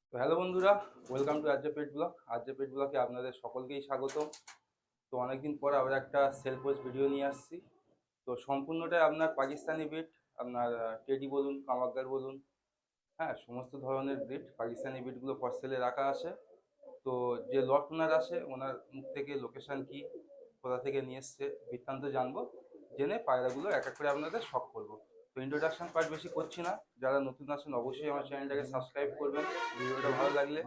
তো হ্যালো বন্ধুরা, welcome to RJ pet blog. RJ pet ব্লগে আপনাদের সকলকেই স্বাগত। তো অনেকদিন পর আবার একটা সেল পোস্ট ভিডিও নিয়ে আসছি। তো সম্পূর্ণটাই আপনার পাকিস্তানি ব্রিড, আপনার টেডি বলুন, কামাগার বলুন, হ্যাঁ, সমস্ত ধরনের ব্রিড পাকিস্তানি ব্রিডগুলো ফর সেলে রাখা আছে। তো যে লট ওনার আসে, ওনার মুখ থেকে লোকেশন কি, কোথা থেকে নিয়ে এসছে বৃত্তান্ত জানবো, জেনে পায়রাগুলো এক এক করে আপনাদের শখ করবো। তো ইন্ট্রোডাকশন পার্ট বেশি করছি না। যারা নতুন আসেন অবশ্যই আমার চ্যানেলটাকে সাবস্ক্রাইব করবেন। ভিডিওটা ভালো লাগলে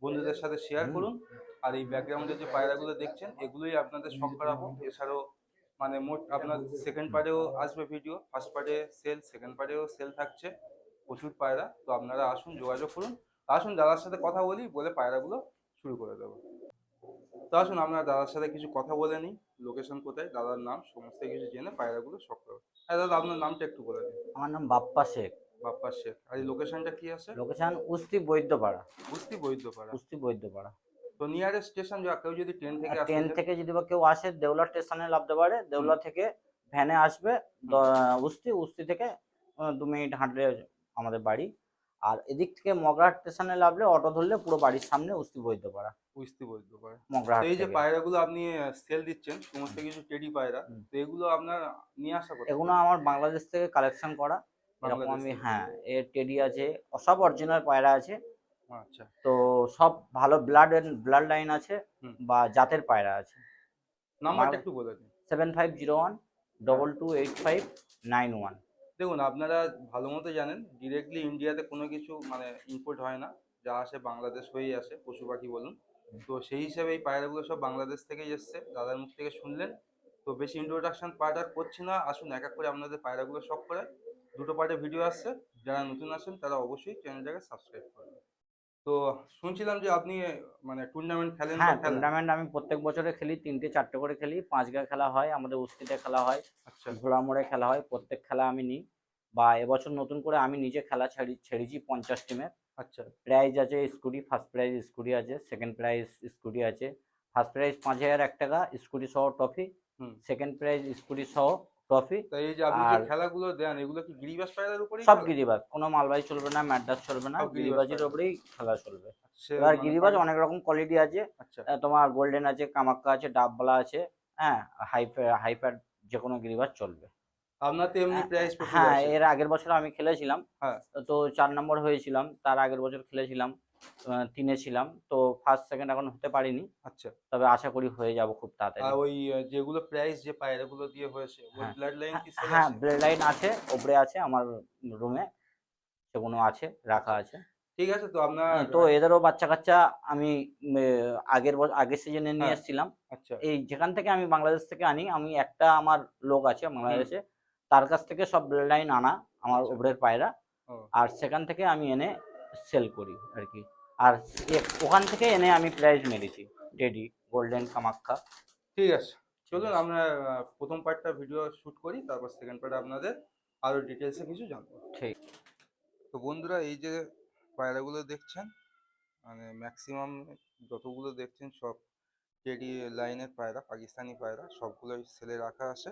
বন্ধুদের সাথে শেয়ার করুন। আর এই ব্যাকগ্রাউন্ডে যে পায়রাগুলো দেখছেন এগুলোই আপনাদের শখ করাবো। এছাড়াও মানে মোট আপনার সেকেন্ড পার্টেও আসবে ভিডিও, ফার্স্ট পার্টে সেল, সেকেন্ড পার্টেও সেল থাকছে। প্রচুর পায়রা, তো আপনারা আসুন, যোগাযোগ করুন। আসুন দাদার সাথে কথা বলি, বলে পায়রাগুলো শুরু করে দেবো। তো আসুন আমরা দাদার সাথে কিছু কথা বলে নিই। লোকেশন কোথায়, দাদার নাম, সমস্ত কিছু জেনে পায়রাগুলো শখ করবো। হ্যাঁ দাদা, আপনার নামটা একটু বলে দিন। আমার নাম বাপ্পা শেখ। বাপ্পা শেখ। আর এই লোকেশনটা কি আছে? লোকেশন উস্তি বৈদ্যপাড়া। বুঝতি বৈদ্যপাড়া। উস্তি বৈদ্যপাড়া। তো নিয়ারেস্ট স্টেশন, কেউ যদি ট্রেন থেকে আর আসতে ট্রেন চায়? থেকে যদি বা কেউ আসে দেউলা স্টেশনে নামতে পারে, হুম। দেউলা থেকে ভ্যানে আসবে হুম। উস্তি। উস্তি থেকে 2 মিনিট হাঁটলে আমাদের বাড়ি। আর এদিক থেকে মগরাহাট স্টেশনে নামলে অটো ধরলে পুরো বাড়ির সামনে উস্তি বৈদ্যপাড়া, বুঝতি বৈদ্যপাড়া। তো মগরাহাট এই যে থেকে। পায়রাগুলো আপনি সেল দিচ্ছেন, সমস্ত কিছু টেডি পায়রা, হুম। তো এগুলো আপনার নিয়ে আসা কোথা এগুলো থেকে? আমার বাংলাদেশ থেকে কালেকশন করা। এরকম বাংলাদেশ আমি, থেকে? হ্যাঁ, এর টেডি আছে, সব অরিজিনাল পায়রা আছে। আচ্ছা। তো সব ভালো ব্লাড লাইন আছে হুম। বা জাতের পায়রা আছে। নাম্বারটা বাংলা একটু বলে দিন। 7501 হ্যাঁ। 228591। দেখুন, আপনারা ভালো মতো জানেন ডিরেক্টলি ইন্ডিয়াতে কোনো কিছু মানে ইম্পোর্ট হয় না। যা আসে বাংলাদেশ হয়েই আসে, পশু পাখি বলুন। তো সেই হিসেবে এই পায়রাগুলো সব বাংলাদেশ থেকেই এসছে, দাদার মুখ থেকে শুনলেন। তো বেশি ইন্ট্রোডাকশন পার্ট আর করছি না, আসুন এক এক করে আপনাদের পায়রাগুলো শখ করে। দুটো পার্টে ভিডিও আসছে, যারা নতুন আসেন তারা অবশ্যই চ্যানেলটাকে সাবস্ক্রাইব করবেন। তো শুনছিলাম যে আপনি মানে টুর্নামেন্ট খেলেন বা হ্যাঁ, খেলেন। টুর্নামেন্ট আমি প্রত্যেক বছরে খেলি, 3টে 4টে করে খেলি। 5 গা খেলা হয়, আমাদের উস্তিতে খেলা হয়, আচ্ছা। ঘোড়ামোড়ে খেলা হয়। প্রত্যেক খেলা আমি নিই। বা এবছর নতুন করে আমি নিজে খেলা ছেড়েছি 50 টিমের। আচ্ছা। প্রাইজ আছে স্কুটি, ফার্স্ট প্রাইজ স্কুটি আছে, সেকেন্ড প্রাইজ স্কুটি আছে। ফার্স্ট প্রাইজ 5,001 টাকা স্কুটি সহ ট্রফি, হুম। সেকেন্ড প্রাইজ স্কুটি সহ ট্রফি। তাই এই যে আপনি যে আর খেলাগুলো দেন, এগুলো কি গিরিবাস পায়রার উপরেই সব খেলা? গিরিবাজ, কোনো মালবাহী চলবে না, ম্যাড্রাস চলবে না, সব গিরিবাস গিরিবাজের পায়রা। ওপরেই খেলা চলবে। সে এবার মানে গিরিবাজ অনেক রকম কোয়ালিটি আছে। আচ্ছা। তোমার গোল্ডেন আছে, কামাক্কা আছে, ডাববালা আছে। হ্যাঁ, হাইফ্যাট যে কোনো গিরিবাজ চলবে। আপনার তো এমনি আহ, প্রাইস প্রচুর হ্যাঁ, আছে। এর আগের বছর আমি খেলেছিলাম। হ্যাঁ। তো 4 নম্বর হয়েছিলাম। তার আগের বছর খেলেছিলাম, 3-এ ছিলাম। তো ফার্স্ট সেকেন্ড এখন হতে পারিনি, আচ্ছা। তবে আশা করি হয়ে যাব খুব আর তাড়াতাড়ি। ওই যেগুলো প্রাইস যে পায়রাগুলো দিয়ে হয়েছে, ওর হ্যাঁ, ব্লাড লাইন হ্যাঁ, কি সেল হ্যাঁ, আছে? ব্লেড লাইন আছে, ওপরে আছে আমার রুমে, সেগুলো আছে, রাখা আচ্ছা। আছে। ঠিক আছে, তো আপনার তো এদেরও বাচ্চা কাচ্চা আমি আগের সিজনে নিয়ে হ্যাঁ। এসেছিলাম। আচ্ছা। এই যেখান থেকে আমি বাংলাদেশ থেকে আনি, আমি একটা আমার লোক আছে হুম। বাংলাদেশে, তার কাছ থেকে সব ব্লাড লাইন আনা আমার আচ্ছা। ওপরের পায়রা। ও। আর সেখান থেকে আমি এনে সেল করি আর কি। আর ওখান থেকে এনে আমি প্রাইজ মেরেছি, টেডি, গোল্ডেন, কামাক্কা। ঠিক আছে, ঠিক চলুন আছে, আমরা প্রথম পার্টটা ভিডিও শ্যুট করি, তারপর সেকেন্ড পার্টে আপনাদের আরো ডিটেলসে কিছু জানবো। ঠিক। তো বন্ধুরা, এই যে পায়রাগুলো দেখছেন, মানে ম্যাক্সিমাম যতগুলো দেখছেন সব টেডি লাইনের পায়রা, পাকিস্তানি পায়রা, সবগুলোই সেলে রাখা আছে।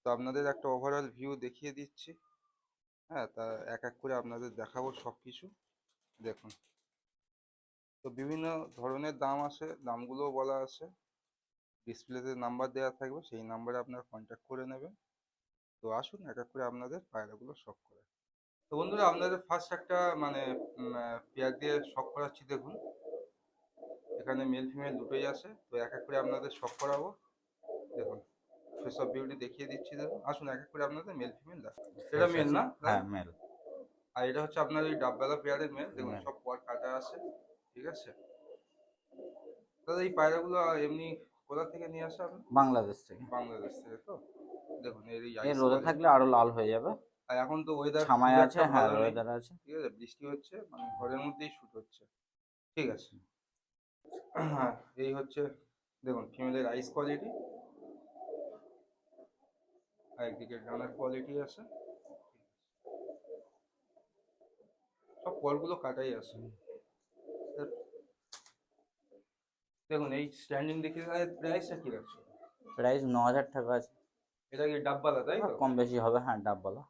তো আপনাদের একটা ওভারঅল ভিউ দেখিয়ে দিচ্ছি। হ্যাঁ, তা এক এক করে আপনাদের দেখাবো সব কিছু। দেখুন, তো বিভিন্ন ধরনের দাম আছে, দামগুলোও বলা আছে। ডিসপ্লেতে নাম্বার দেওয়া থাকবে, সেই নাম্বারে আপনারা কন্ট্যাক্ট করে নেবেন। তো আসুন এক এক করে আপনাদের পায়রাগুলো শখ করে। তো বন্ধুরা, আপনাদের ফার্স্ট একটা মানে পেয়ার দিয়ে শখ করাচ্ছি। দেখুন, এখানে মেল ফিমেল দুটোই আছে, তো এক এক করে আপনাদের শখ করাবো। দেখুন, ফেস অফ বিউটি দেখিয়ে দিচ্ছি। দেখুন, আসুন এক এক করে আপনাদের মেল ফিমেল দেখাবো। এটা ফেস মেল আছে, না দাদা? হ্যাঁ, মেল। আর এটা হচ্ছে আপনার ওই ডাববেলা পেয়ারের মেল। দেখুন মেল সব পর কাটা আছে। ঠিক আছে দাদা, এই পায়রাগুলো এমনি কোথা থেকে নিয়ে আসা আপনি? বাংলাদেশ থেকে। বাংলাদেশ থেকে। তো দেখুন এর এই এর আইস রোদে কোয়ালিটি। থাকলে আরো লাল হয়ে যাবে। আর এখন তো ওয়েদার খুব ছামায় আছে, একটা হ্যাঁ, ভালো নেই। ওয়েদার আছে। ঠিক আছে, বৃষ্টি হচ্ছে, মানে ঘরের মধ্যেই শুট হচ্ছে। ঠিক আছে। হ্যাঁ, এই হচ্ছে দেখুন ফিমেলের আইস কোয়ালিটি, আর একদিকে ডানার কোয়ালিটি আছে। সব কলগুলো কাটাই আছে। দেখুন এই স্ট্যান্ডিং দেখে প্রাইসটা কি রাখছে? প্রাইস 9,000 টাকা আছে। এটা কি ডাববালা, তাই তো? কম বেশি হবে, হ্যাঁ, ডাবওয়ালা।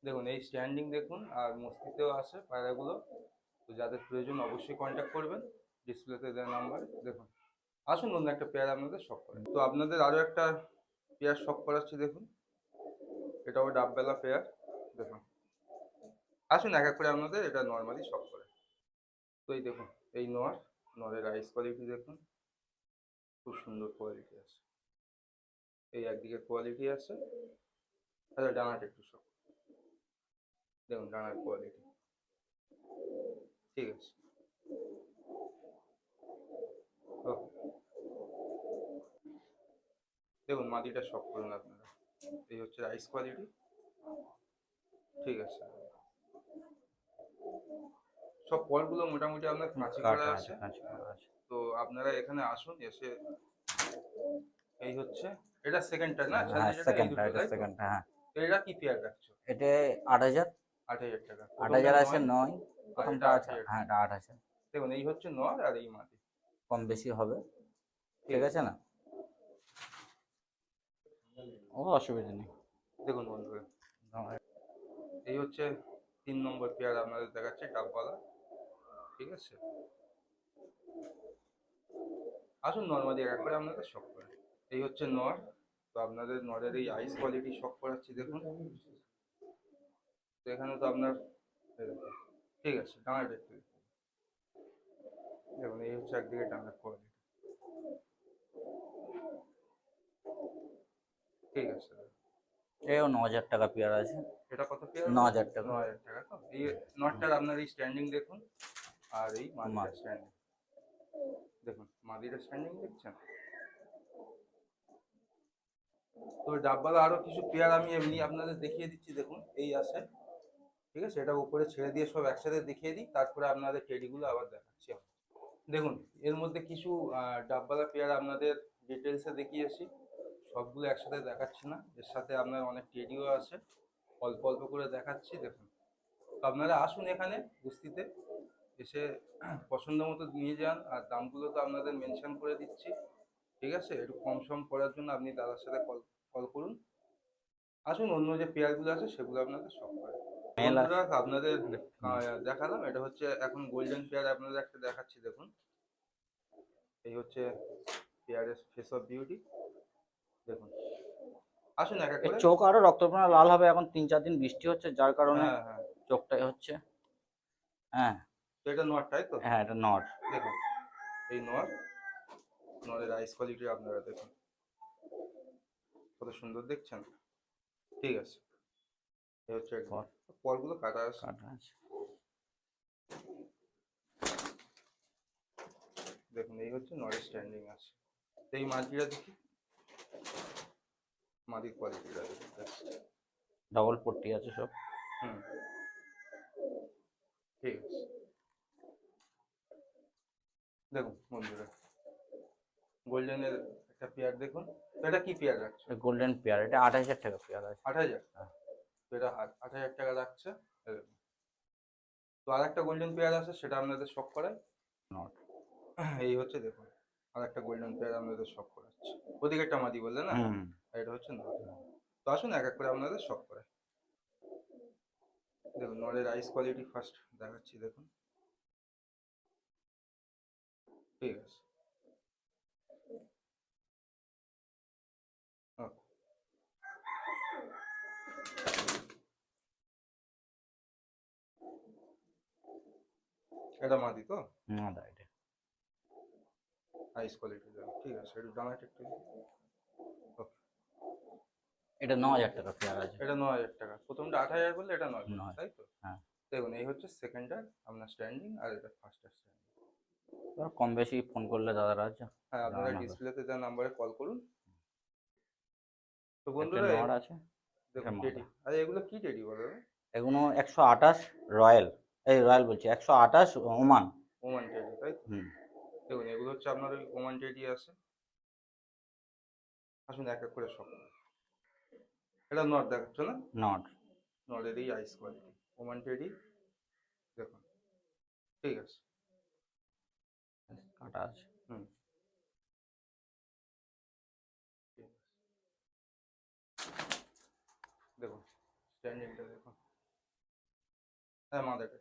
দেখুন এই স্ট্যান্ডিং দেখুন আর মস্তিতেও আছে পায়রাগুলো। তো যাদের প্রয়োজন অবশ্যই কন্ট্যাক্ট করবেন ডিসপ্লেতে দেওয়া নাম্বারে। দেখুন আসুন অন্য একটা পেয়ার আপনাদের শখ করে। তো আপনাদের আরও একটা পেয়ার শখ করাচ্ছি দেখুন, এটাও ডাববেলা পেয়ার। দেখুন আসুন এক এক করে আপনাদের এটা নর্মালি শখ করে। তো এই দেখুন এই নরের আইস কোয়ালিটি দেখুন, খুব সুন্দর কোয়ালিটি আছে। এই একদিকে কোয়ালিটি আছে, আচ্ছা ডানাটা একটু শখ, দেখুন ডানার কোয়ালিটি ঠিক আছে। ওকে, দেখুন মাটিটা শখ করুন আপনারা, এই হচ্ছে রাইস কোয়ালিটি ঠিক আছে। সব কলগুলো মোটামুটি আপনার কাঁচি করা কাটা আছে। আছে, কাঁচি করা আছে। তো আপনারা এখানে আসুন, এসে এই হচ্ছে এটা সেকেন্ডটা না হ্যাঁ যেটা এই সেকেন্ডটা, দুটো এটা তাই তো? সেকেন্ডটা, হ্যাঁ। তো এরা কি পেয়ার রাখছো? এটা 8,000, 8,000 টাকা। 8,000 আছে, 9 আর প্রথমটা এটা আছে, 8,000 হ্যাঁ টাকা। এটা 8,000। দেখুন এই হচ্ছে নর আর এই মাদি, কম বেশি হবে, ঠিক ঠিক আছে না, ও অসুবিধা নেই। দেখুন বন্ধুরা এই হচ্ছে 3 নম্বর পেয়ার আপনাদের দেখাচ্ছে ডাবওয়ালা, ঠিক আছে। আসুন নর্মালি এক করে আপনাদের শখ করে। এই হচ্ছে নর, তো আপনাদের নরের এই আইস কোয়ালিটি শখ করাচ্ছি দেখুন। তো এখানে তো আপনার এই দেখুন, ঠিক আছে ডানাটা একটু দেখুন। দেখুন এই হচ্ছে একদিকে ডানার কোয়ালিটি ঠিক আছে। এও 9,000 টাকা পেয়ার আছে। এটা কত পেয়ার? 9,000 টাকা। 9,000 টাকা। তো এই নটটার আপনার এই স্ট্যান্ডিং দেখুন, আর এই মাদিটার স্ট্যান্ডিং দেখুন, মাদিটার স্ট্যান্ডিং দেখছেন। তো ডাব্বালা আরো কিছু পেয়ার আমি এমনি আপনাদের দেখিয়ে দিচ্ছি দেখুন, এই আছে ঠিক আছে। এটা উপরে ছেড়ে দিয়ে সব একসাথে দেখিয়ে দিই, তারপরে আপনাদের টেডিগুলো আবার দেখাচ্ছি আমি। দেখুন এর মধ্যে কিছু ডাববালা পেয়ার আপনাদের ডিটেলসে দেখিয়েছি, সবগুলো একসাথে দেখাচ্ছি না, এর সাথে আপনার অনেক টেডিও আছে, অল্প অল্প করে দেখাচ্ছি দেখুন। তো আপনারা আসুন এখানে বস্তিতে, এসে পছন্দ মতো নিয়ে যান, আর দামগুলো তো আপনাদের মেনশন করে দিচ্ছি ঠিক আছে। একটু কম সম করার জন্য আপনি দাদার সাথে কল কল করুন। আসুন অন্য যে পেয়ারগুলো আছে সেগুলো আপনাদের সব করে। মেল বন্ধুরা আছে। আপনাদের দেখালাম, এটা হচ্ছে এখন গোল্ডেন পেয়ার আপনাদের একটা দেখাচ্ছি দেখুন। এই হচ্ছে পেয়ারের ফেস অফ বিউটি দেখুন। আসুন এক এক এর করে। চোখ আরো রক্তবর্ণ লাল হবে, এখন 3-4 দিন বৃষ্টি হচ্ছে যার কারণে হ্যাঁ হ্যাঁ, চোখটাই হচ্ছে, হ্যাঁ। তো এটা নটটাই তো হ্যাঁ এটা নট। দেখুন, এই নরের আইস কোয়ালিটি আপনারা দেখুন কত সুন্দর দেখছেন, ঠিক আছে। এই হচ্ছে পরগুলো কাটা আছে। কাটা আছে। দেখুন এই হচ্ছে নরের স্ট্যান্ডিং আছে। এই মাদিটা দেখি, মাদির কোয়ালিটিটা দেখুন ডবল পট্টি আছে সব। হুম, ঠিক আছে। দেখুন বন্ধুরা গোল্ডেনের একটা পেয়ার দেখুন, তো এটা কি পেয়ার রাখছো? গোল্ডেন পেয়ার, এটা 28,000 টাকা পেয়ার আছে। 8,000, হ্যাঁ। তো এটা 8,000 টাকা রাখছে। এই দেখুন। তো আর একটা গোল্ডেন পেয়ার আছে, সেটা আপনাদের শখ করায়। নট। এই হচ্ছে দেখুন আর একটা গোল্ডেন পেয়ার আপনাদের শখ করাচ্ছে, ওদিকে একটা মাদি বললে না, হুম। আর এটা হচ্ছে নর। তো আসুন এক এক করে আপনাদের শখ করায়। দেখুন নরের আইস কোয়ালিটি ফার্স্ট দেখাচ্ছি দেখুন, ঠিক আছে। ওকে, এটা মাদি তো না দা এটা। আইস কোয়ালিটি দেখুন, ঠিক আছে। একটু ডানাটা একটু, ওকে। এটা 9,000 টাকা পেয়ার আছে। এটা 9,000 টাকা, প্রথমটা 8,000 বললে এটা 9 বললে, 9। তাই তো? হ্যাঁ। দেখুন এই হচ্ছে সেকেন্ডটার আপনার স্ট্যান্ডিং, আর এটা ফার্স্টার স্ট্যান্ডিং। এবার কম বেশি ফোন করলে দাদারা আছে, হ্যাঁ আপনারা জানানো হবে। ডিসপ্লেতে দেওয়া নাম্বারে কল করুন। তো একটা বন্ধুরা নট আছে, এটা দেখুন টেডি, মাদা। আরে এগুলো কি টেডি বলো? এগুলো 128 রয়্যাল, এই রয়্যাল বলছি, 128 ওমান। ওমান টেডি তাই তো? হুম। দেখুন এগুলো হচ্ছে আপনার ওই ওমান টেডি আছে। আসুন এক এক করে সব। এটা নট দেখাচ্ছ না, নট। নটের এই আইস কোয়ালিটি ওমান টেডি দেখুন, ঠিক আছে। কাটা আছে। হুম, ঠিক আছে। দেখুন স্ট্যান্ডিংটা দেখুন, হ্যাঁ মাদারটা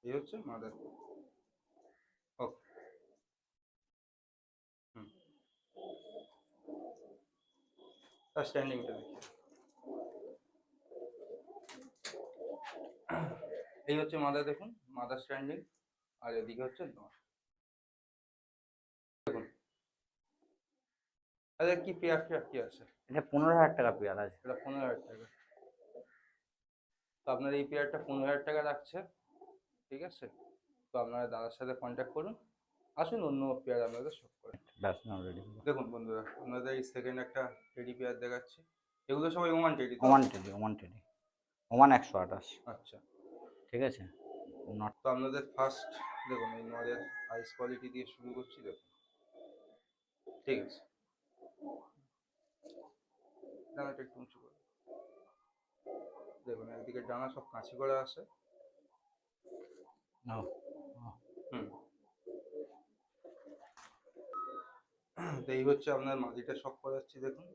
এই হচ্ছে মাদার। ওকে। হুম। তার স্ট্যান্ডিংটা দেখি। এই হচ্ছে মাদার, দেখুন মাদার স্ট্যান্ডিং, আর এদিকে হচ্ছে নর। দেখুন আচ্ছা কি পেয়ার ফেয়ার কি আছে? এটা 15,000 টাকা পেয়ার আছে। এটা 15,000 টাকা। তো আপনার এই পেয়ারটা 15,000 টাকা রাখছে, ঠিক আছে। তো আপনারা দাদার সাথে কন্ট্যাক্ট করুন, আসুন অন্য পেয়ার আপনাদের সব করে। ব্যাস অলরেডি দেখুন বন্ধুরা, আপনাদের এই সেকেন্ড একটা টেডি পেয়ার দেখাচ্ছি। এগুলো সবাই ওমান টেডি তো? ওমান 128। আচ্ছা। ঠিক আছে। নট তো আপনাদের ফার্স্ট দেখুন এই নরের আইস কোয়ালিটি দিয়ে শুরু করছি, দেখুন ঠিক আছে। ডানাটা একটু উঁচু করে দেখুন, একদিকে ডানা সব কাঁচি করা আছে। হুম। তো এই হচ্ছে আপনার মাদিটা শক করাচ্ছি, দেখুন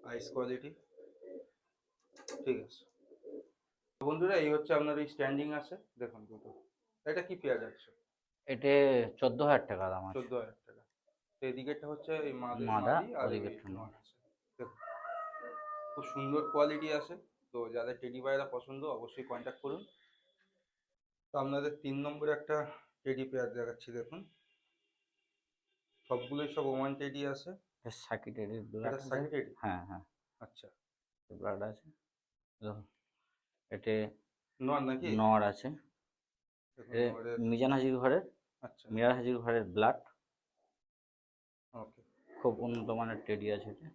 আইস কোয়ালিটি, ঠিক আছে। তো বন্ধুরা এই হচ্ছে আপনার এই স্ট্যান্ডিং আছে, দেখুন দুটো। এটা কি পেয়ার যাচ্ছে? এটা 14,000 টাকা দাম আছে। 14,000 টাকা। তো এদিকেরটা হচ্ছে এই মাদা, মাদি আর এই ওদিকেরটা নর। নর আছে, দেখুন খুব সুন্দর কোয়ালিটি আছে। তো যাদের টেডি পায়রা পছন্দ অবশ্যই কন্ট্যাক্ট করুন। তো আপনাদের 3 নম্বরে একটা টেডি পেয়ার দেখাচ্ছি, দেখুন সবগুলোই সব ওমান টেডি আছে। সাকি টেডি এটা ব্লাড সাকি টেডি? হ্যাঁ হ্যাঁ, আচ্ছা। ব্লাড আছে। দেখুন, এটা নর নাকি? নর আছে। দেখুন এটা নরের। মিজান হাজির ঘরের, আচ্ছা। মিরাজ হাজির ঘরের ব্লাড। ওকে। খুব উন্নত মানের টেডি আছে এটা।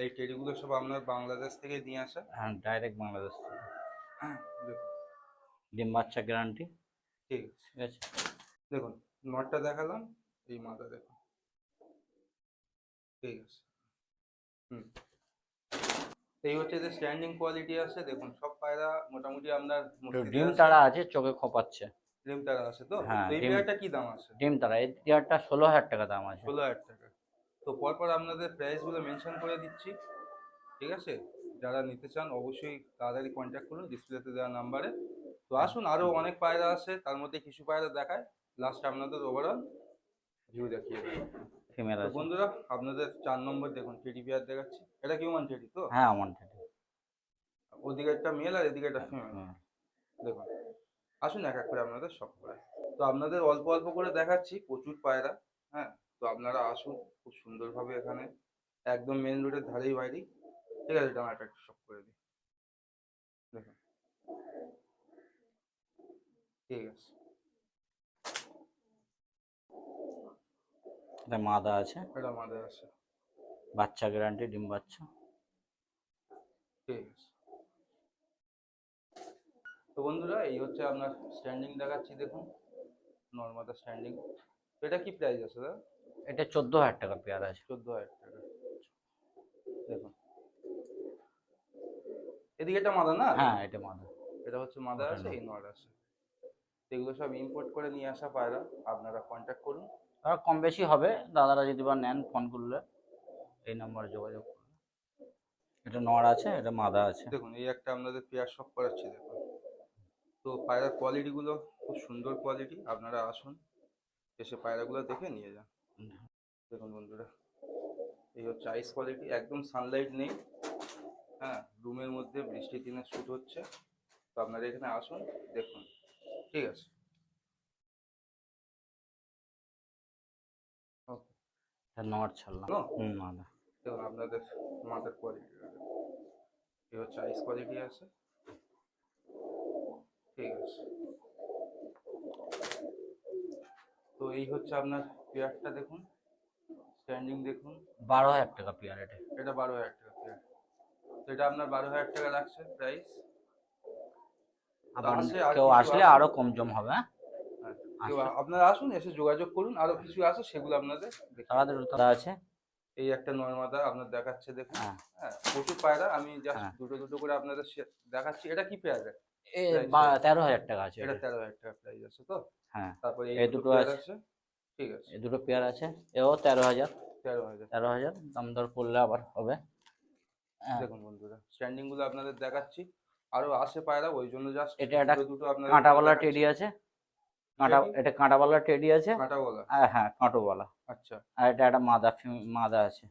এই টেডিগুলো সব আপনার বাংলাদেশ থেকে নিয়ে আসা? হ্যাঁ, ডাইরেক্ট বাংলাদেশ থেকে। দেখুন ডিম বাচ্চা গ্যারান্টি। ঠিক আছে। ঠিক আছে। দেখুন নটটা দেখালাম, এই মাথা দেখুন, ঠিক আছে। হুম। এই হচ্ছে যে স্ট্যান্ডিং কোয়ালিটি আছে, দেখুন সব পায়রা মোটামুটি আপনার একটু মস্তিতে ডিম আছে। তারা আছে, চোখে খোপাচ্ছে। ডিম তারা আছে তো? হ্যাঁ, তো এই ডিম পেয়ারটা কি দাম আছে? ডিম তারা এই টিয়ারটা 16,000 টাকা দাম আছে। 16,000 টাকা। তো পরপর আপনাদের প্রাইসগুলো মেনশন করে দিচ্ছি, ঠিক আছে। যারা নিতে চান অবশ্যই তাড়াতাড়ি কন্ট্যাক্ট করুন ডিসপ্লেতে দেওয়া নাম্বারে। তো আসুন, আরও অনেক পায়রা আছে, তার মধ্যে কিছু পায়রা দেখায়, লাস্টে আপনাদের ওভারঅল ভিউ দেখিয়ে দেবো। ফিমেল তো আছে। বন্ধুরা আপনাদের 4 নম্বর দেখুন টেডি বিয়ার দেখাচ্ছি। এটা কি ওমান টেডি তো? হ্যাঁ, আমার টেডি। ওদিকে একটা মেল আর এদিকে একটা ফিমেল, দেখুন। আসুন এক এক করে আপনাদের সব করে। তো আপনাদের অল্প অল্প করে দেখাচ্ছি, প্রচুর পায়রা। হ্যাঁ, তো আপনারা আসুন খুব সুন্দরভাবে এখানে, একদম মেন রোডের ধারেই বাড়ি, ঠিক আছে। ডানাটা একটু সব করে দিই, দেখুন ঠিক আছে। এটা মাদা আছে, এটা মাদের আছে, বাচ্চা গ্যারান্টি, ডিম বাচ্চা। ঠিক আছে। তো বন্ধুরা এই হচ্ছে আপনার স্ট্যান্ডিং দেখাচ্ছি, দেখুন নর্মাদা স্ট্যান্ডিং। তো এটা কি প্রাইস আছে দাদা? এটা 14,000 টাকা পেয়ার আছে। 14,000 টাকা, দেখুন এদিকে এটা মাদা না? হ্যাঁ, এটা মাদা। এটা হচ্ছে মাদা ওটা আছে, নর। এই নর আছে। এগুলো সব ইম্পোর্ট করে নিয়ে আসা পায়রা, আপনারা কন্ট্যাক্ট করুন। আর কম বেশি হবে, দাদারা যদি বা নেন ফোন করলে এই নাম্বারে যোগাযোগ করুন। এটা নর আছে, এটা মাদা আছে। দেখুন এই একটা আপনাদের পেয়ার শপ করাচ্ছি, দেখুন। তো পায়রার কোয়ালিটিগুলো খুব সুন্দর কোয়ালিটি, আপনারা আসুন এসে পায়রাগুলো দেখে নিয়ে যান। দেখুন বন্ধুরা এই হচ্ছে আইস কোয়ালিটি, একদম সানলাইট নেই, হ্যাঁ রুমের মধ্যে বৃষ্টির দিনে শ্যুট হচ্ছে। তো আপনারা এখানে আসুন দেখুন, ঠিক আছে। ওকে। এটা নর ছাড়লাম। মাদা। দেখুন আপনাদের মাথার কোয়ালিটি, এই হচ্ছে আইস কোয়ালিটি আছে, ঠিক আছে। তো এই হচ্ছে আপনার পেয়ারটা, দেখুন স্ট্যান্ডিং দেখুন। 12,000 টাকা পেয়ার এটা। এটা 12,000 টাকা পেয়ার। তো এটা আপনার 12,000 টাকা রাখছে প্রাইস। আবার আছে আর কেউ কিছু আসলে আছে? আরো কম জম হবে। হ্যাঁ, হ্যাঁ, কেউ আপনারা আসুন এসে যোগাযোগ করুন, আরো কিছু আছে সেগুলো আপনাদের দেখিয়ে তাদের দেবো। দাদা আছে। এই একটা নর্মাদা আপনার দেখাচ্ছে, দেখুন। হ্যাঁ হ্যাঁ প্রচুর পায়রা, আমি জাস্ট হ্যাঁ, দুটো দুটো করে আপনাদের দেখাচ্ছি। এটা কি পেয়ার? এ প্রাইস 13,000 টাকা আছে এটা এটা। 13,000 টাকা প্রাইস আছে তো? হ্যাঁ, তারপরে এই এই দুটো দুটো পেয়ার আছে। আছে, ঠিক আছে। এই দুটো পেয়ার আছে, এও 13,000। 13,000। 13,000 দাম দর করলে আবার হবে। হ্যাঁ, দেখুন বন্ধুরা, স্ট্যান্ডিং গুলো আপনাদের দেখাচ্ছি, আরো আসে পায়রা, ওই জন্য জাস্ট এটা একটা দুটো আপনাদের কাঁটাওয়ালা দেখাচ্ছি। টেডি আছে, এটা কি? এটা কাঁটাওয়ালা টেডি আছে। কাঁটা বলা। হ্যাঁ, কাঁটোওয়ালা। আচ্ছা, আর এটা একটা মাদা আছে,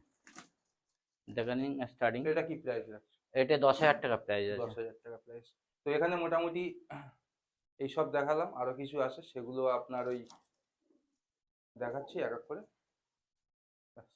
দেখে নিন স্টার্টিং। তো এটা কি প্রাইস রাখছে? এটা 10,000 টাকা প্রাইস আছে। 10,000 টাকা প্রাইস। তো এখানে মোটামুটি এইসব দেখালাম, আরো কিছু আছে সেগুলো আপনার ওই দেখাচ্ছি এক এক করে।